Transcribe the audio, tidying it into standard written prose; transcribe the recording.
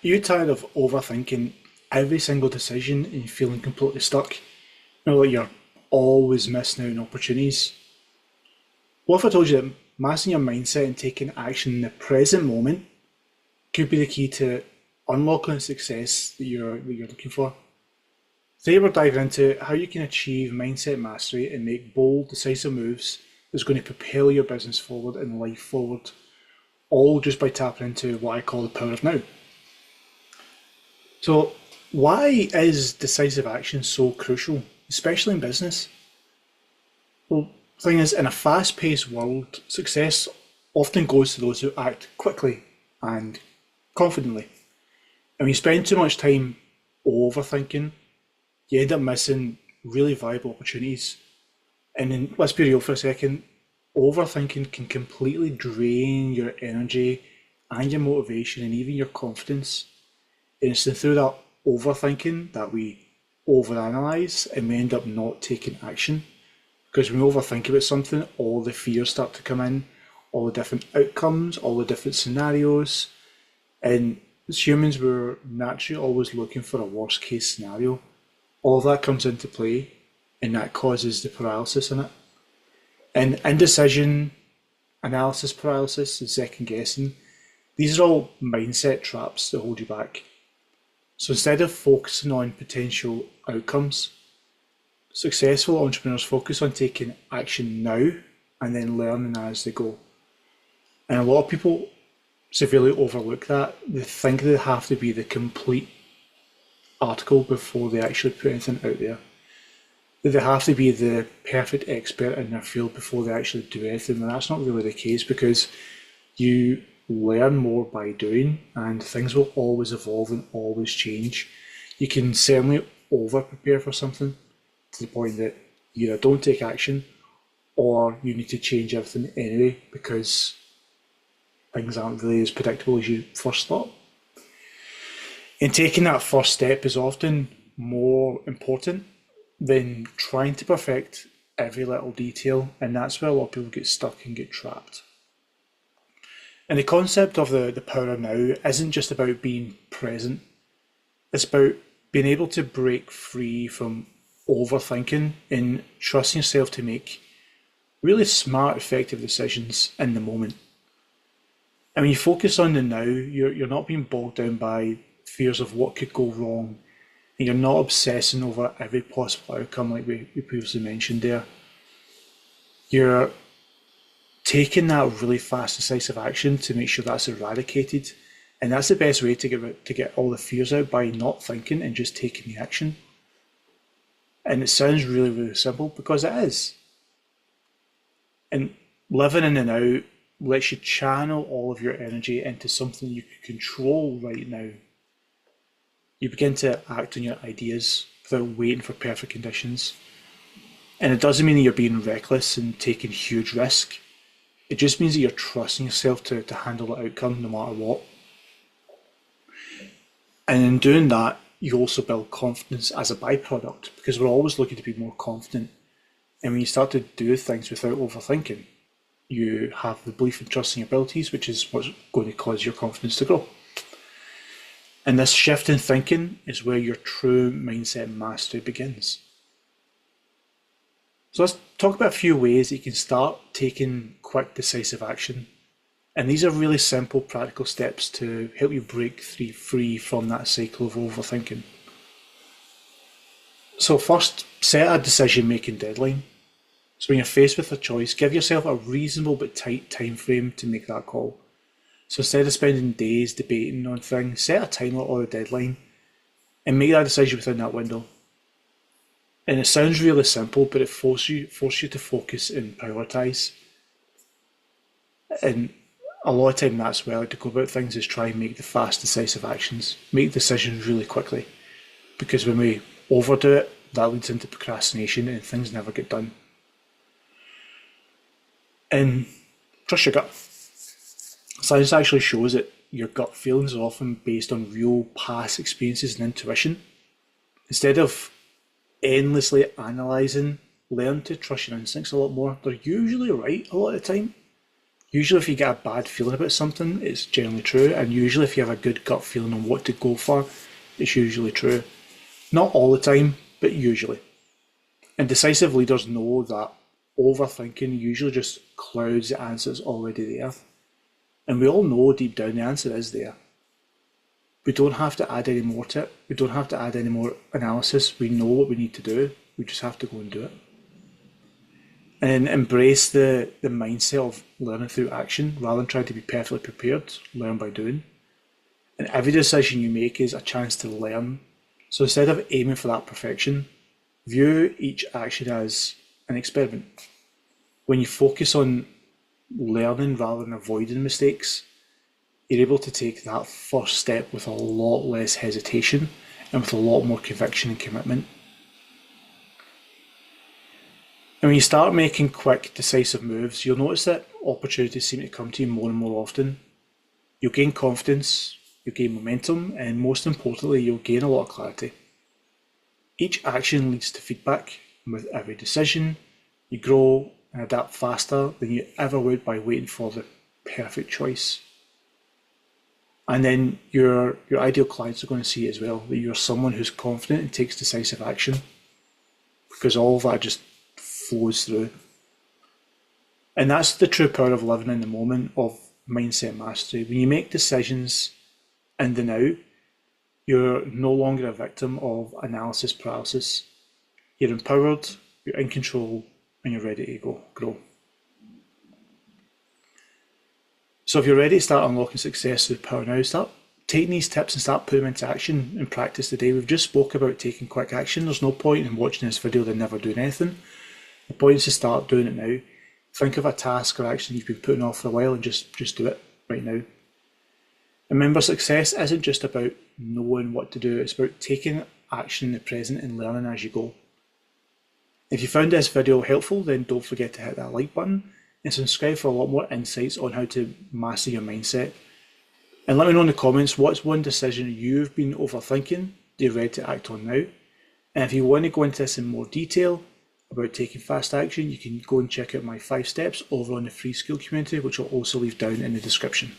Are you tired of overthinking every single decision and feeling completely stuck? Like you're always missing out on opportunities? What if I told you that mastering your mindset and taking action in the present moment could be the key to unlocking the success that you're looking for? Today we're diving into how you can achieve mindset mastery and make bold, decisive moves that's going to propel your business forward and life forward, all just by tapping into what I call the power of now. So, why is decisive action so crucial, especially in business? Well, the thing is, in a fast paced world, success often goes to those who act quickly and confidently. And when you spend too much time overthinking, you end up missing really viable opportunities. And then, let's be real for a second, overthinking can completely drain your energy and your motivation and even your confidence. And it's through that overthinking that we overanalyze and we end up not taking action. Because when we overthink about something, all the fears start to come in, all the different outcomes, all the different scenarios. And as humans, we're naturally always looking for a worst case scenario. All of that comes into play, and that causes the paralysis in it. And indecision, analysis paralysis, and second guessing, these are all mindset traps that hold you back. So instead of focusing on potential outcomes, successful entrepreneurs focus on taking action now and then learning as they go. And a lot of people severely overlook that. They think they have to be the complete article before they actually put anything out there. That they have to be the perfect expert in their field before they actually do anything. And that's not really the case, because you learn more by doing, and things will always evolve and always change. You can certainly over prepare for something to the point that you either don't take action or you need to change everything anyway because things aren't really as predictable as you first thought. And taking that first step is often more important than trying to perfect every little detail, and that's where a lot of people get stuck and get trapped. And the concept of the power of now isn't just about being present, it's about being able to break free from overthinking and trusting yourself to make really smart, effective decisions in the moment. And when you focus on the now, you're not being bogged down by fears of what could go wrong, and you're not obsessing over every possible outcome like we previously mentioned there. You're taking that really fast, decisive action to make sure that's eradicated. And that's the best way to get all the fears out, by not thinking and just taking the action. And it sounds really, really simple, because it is. And living in the now lets you channel all of your energy into something you can control right now. You begin to act on your ideas without waiting for perfect conditions. And it doesn't mean that you're being reckless and taking huge risk. It just means that you're trusting yourself to handle the outcome no matter what. And in doing that, you also build confidence as a byproduct, because we're always looking to be more confident. And when you start to do things without overthinking, you have the belief and trust in your abilities, which is what's going to cause your confidence to grow. And this shift in thinking is where your true mindset mastery begins. So let's talk about a few ways that you can start taking quick, decisive action. And these are really simple, practical steps to help you break free from that cycle of overthinking. So first, set a decision-making deadline. So when you're faced with a choice, give yourself a reasonable but tight time frame to make that call. So instead of spending days debating on things, set a time limit or a deadline and make that decision within that window. And it sounds really simple, but it forces you to focus and prioritise. And a lot of time that's where I like to go about things, is try and make the fast, decisive actions, make decisions really quickly. Because when we overdo it, that leads into procrastination and things never get done. And trust your gut. Science actually shows that your gut feelings are often based on real past experiences and intuition. Instead of endlessly analysing, learn to trust your instincts a lot more. They're usually right a lot of the time. Usually if you get a bad feeling about something, it's generally true, and usually if you have a good gut feeling on what to go for, it's usually true. Not all the time, but usually. And decisive leaders know that overthinking usually just clouds the answers already there. And we all know deep down the answer is there. We don't have to add any more to it. We don't have to add any more analysis. We know what we need to do. We just have to go and do it. And embrace the mindset of learning through action rather than trying to be perfectly prepared. Learn by doing. And every decision you make is a chance to learn. So instead of aiming for that perfection, view each action as an experiment. When you focus on learning rather than avoiding mistakes, you're able to take that first step with a lot less hesitation and with a lot more conviction and commitment. And when you start making quick, decisive moves, you'll notice that opportunities seem to come to you more and more often. You'll gain confidence, you'll gain momentum, and most importantly, you'll gain a lot of clarity. Each action leads to feedback, and with every decision, you grow and adapt faster than you ever would by waiting for the perfect choice. And then your ideal clients are going to see as well, that you're someone who's confident and takes decisive action, because all of that just flows through. And that's the true power of living in the moment, of mindset mastery. When you make decisions in the now, you're no longer a victim of analysis paralysis. You're empowered, you're in control, and you're ready to grow. So if you're ready to start unlocking success through power now, start taking these tips and start putting them into action in practice today. We've just spoke about taking quick action. There's no point in watching this video and never doing anything. The point is to start doing it now. Think of a task or action you've been putting off for a while and just do it right now. Remember, success isn't just about knowing what to do, it's about taking action in the present and learning as you go. If you found this video helpful, then don't forget to hit that like button and subscribe for a lot more insights on how to master your mindset. And let me know in the comments, what's one decision you've been overthinking that you're ready to act on now? And if you want to go into this in more detail about taking fast action, you can go and check out my 5 steps over on the free SKOOL community, which I'll also leave down in the description.